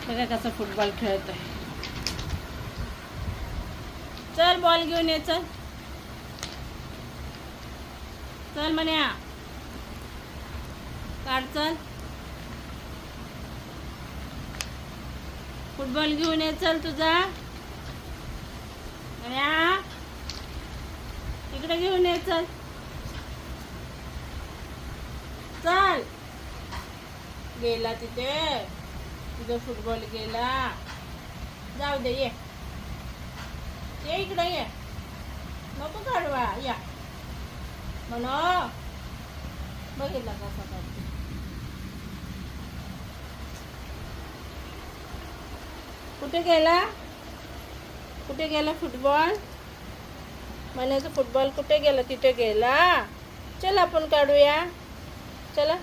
बघा कसं फुटबॉल खेळतोय. चल बॉल घेऊन ये. चल चल म्हण्या, काढ. चल फुटबॉल घेऊन ये. चल तुझा म्हण्या, इकडे घेऊन ये. चल चल. गेला तिथे तुझा फुटबॉल गेला. जाऊ दे. ये ये इकडे ये. नको काढवा. या म्हणो. बघितला कसा काढतो. कुठे गेला? कुठे गेला फुटबॉल? म्हणायचं फुटबॉल कुठे गेला? तिथे गेला. चल आपण काढूया. चला.